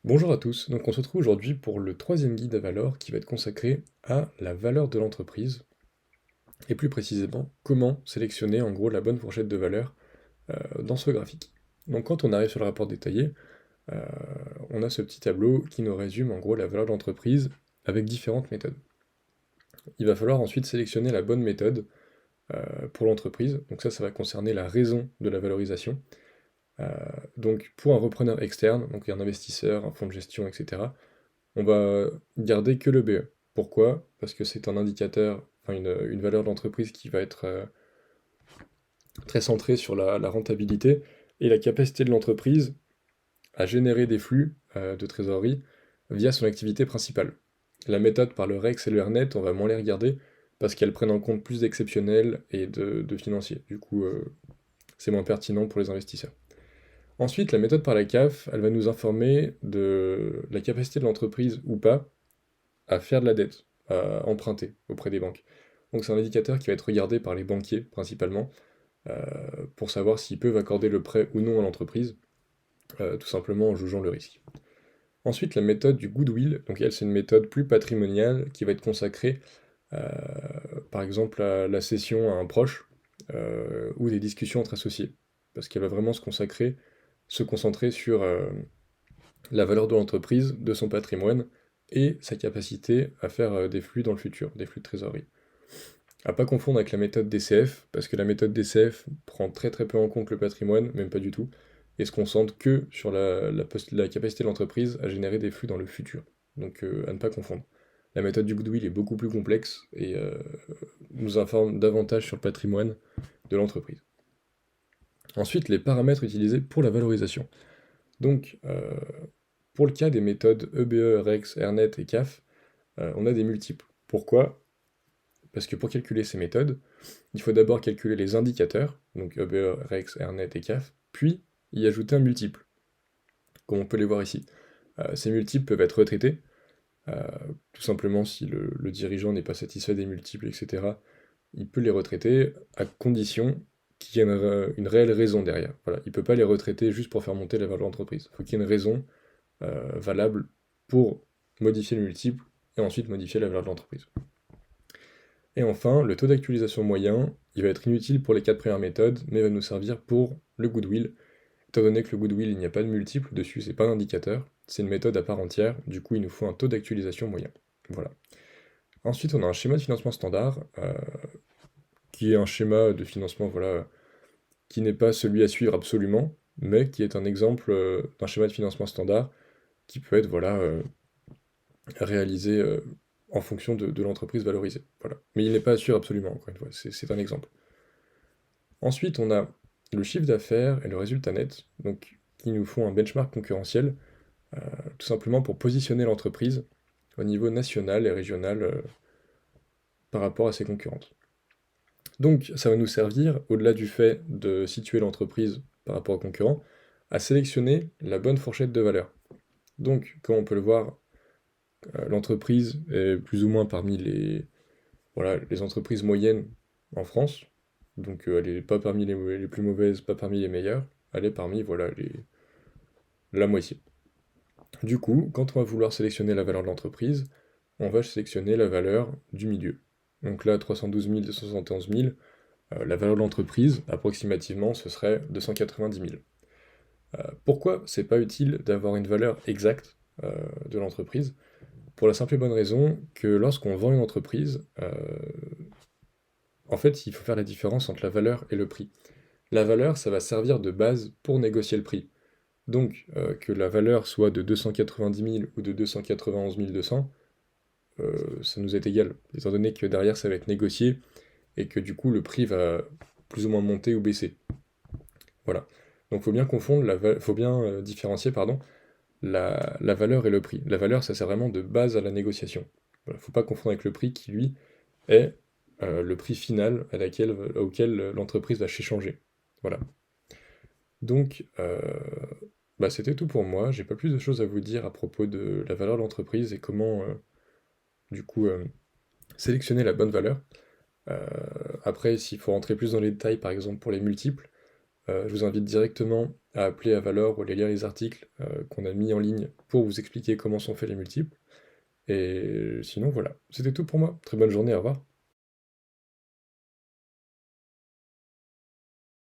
Bonjour à tous, donc on se retrouve aujourd'hui pour le troisième guide à valeur qui va être consacré à la valeur de l'entreprise, et plus précisément comment sélectionner en gros la bonne fourchette de valeur dans ce graphique. Donc quand on arrive sur le rapport détaillé, euh, on a ce petit tableau qui nous résume en gros la valeur de l'entreprise avec différentes méthodes. Il va falloir ensuite sélectionner la bonne méthode pour l'entreprise, donc ça va concerner la raison de la valorisation. Euh, donc pour un repreneur externe, donc un investisseur, un fonds de gestion, etc., on va garder que le BE. Pourquoi? Parce que c'est un indicateur, enfin une valeur d'entreprise qui va être très centrée sur la rentabilité et la capacité de l'entreprise à générer des flux de trésorerie via son activité principale. La méthode par le REX et le RNET, on va moins les regarder parce qu'elles prennent en compte plus d'exceptionnels et de financiers. Du coup, c'est moins pertinent pour les investisseurs. Ensuite, la méthode par la CAF, elle va nous informer de la capacité de l'entreprise ou pas à faire de la dette, à emprunter auprès des banques. Donc c'est un indicateur qui va être regardé par les banquiers principalement euh, pour savoir s'ils peuvent accorder le prêt ou non à l'entreprise, tout simplement en jugeant le risque. Ensuite, la méthode du goodwill, donc elle c'est une méthode plus patrimoniale qui va être consacrée euh, par exemple à la cession à un proche ou des discussions entre associés, parce qu'elle va vraiment se concentrer sur la valeur de l'entreprise, de son patrimoine et sa capacité à faire des flux dans le futur, des flux de trésorerie. À pas confondre avec la méthode DCF, parce que la méthode DCF prend très très peu en compte le patrimoine, même pas du tout, et se concentre que sur la capacité de l'entreprise à générer des flux dans le futur. Donc à ne pas confondre. La méthode du goodwill est beaucoup plus complexe et nous informe davantage sur le patrimoine de l'entreprise. Ensuite, les paramètres utilisés pour la valorisation. Donc, pour le cas des méthodes EBE, REX, RNET et CAF, on a des multiples. Pourquoi? Parce que pour calculer ces méthodes, il faut d'abord calculer les indicateurs, donc EBE, REX, RNET et CAF, puis y ajouter un multiple, comme on peut les voir ici. Ces multiples peuvent être retraités, euh, tout simplement si le dirigeant n'est pas satisfait des multiples, etc., il peut les retraiter à condition qu'il y ait une réelle raison derrière. Voilà. Il ne peut pas les retraiter juste pour faire monter la valeur de l'entreprise. Il faut qu'il y ait une raison valable pour modifier le multiple et ensuite modifier la valeur de l'entreprise. Et enfin, le taux d'actualisation moyen, il va être inutile pour les 4 premières méthodes, mais va nous servir pour le goodwill. Étant donné que le goodwill, il n'y a pas de multiple dessus, c'est pas un indicateur, c'est une méthode à part entière, du coup il nous faut un taux d'actualisation moyen. Voilà. Ensuite, on a un schéma de financement standard, qui est un schéma de financement voilà, qui n'est pas celui à suivre absolument, mais qui est un exemple d'un schéma de financement standard qui peut être voilà, réalisé en fonction de l'entreprise valorisée. Voilà. Mais il n'est pas à suivre absolument, encore une fois, c'est un exemple. Ensuite, on a le chiffre d'affaires et le résultat net, donc qui nous font un benchmark concurrentiel, euh, tout simplement pour positionner l'entreprise au niveau national et régional par rapport à ses concurrentes. Donc ça va nous servir, au-delà du fait de situer l'entreprise par rapport aux concurrents, à sélectionner la bonne fourchette de valeur. Donc, comme on peut le voir, l'entreprise est plus ou moins parmi voilà, les entreprises moyennes en France. Donc elle n'est pas parmi les plus mauvaises, pas parmi les meilleures. Elle est parmi voilà, la moitié. Du coup, quand on va vouloir sélectionner la valeur de l'entreprise, on va sélectionner la valeur du milieu. Donc là, 312 000, 271 000, la valeur de l'entreprise, approximativement, ce serait 290 000. Pourquoi c'est pas utile d'avoir une valeur exacte de l'entreprise? Pour la simple et bonne raison que lorsqu'on vend une entreprise, en fait, il faut faire la différence entre la valeur et le prix. La valeur, ça va servir de base pour négocier le prix. Donc, que la valeur soit de 290 000 ou de 291 200, ça nous est égal, étant donné que derrière, ça va être négocié et que du coup, le prix va plus ou moins monter ou baisser. Voilà. Donc, faut bien différencier, pardon, la valeur et le prix. La valeur, ça sert vraiment de base à la négociation. Voilà, faut pas confondre avec le prix qui, lui, est le prix final auquel l'entreprise va s'échanger. Voilà. Donc, bah, c'était tout pour moi. J'ai pas plus de choses à vous dire à propos de la valeur de l'entreprise et comment, du coup, sélectionner la bonne valeur. Euh, Après, s'il faut rentrer plus dans les détails, par exemple pour les multiples, Je vous invite directement à appeler à Valor ou à aller lire les articles qu'on a mis en ligne pour vous expliquer comment sont faits les multiples. Et sinon, voilà, c'était tout pour moi. Très bonne journée, au revoir.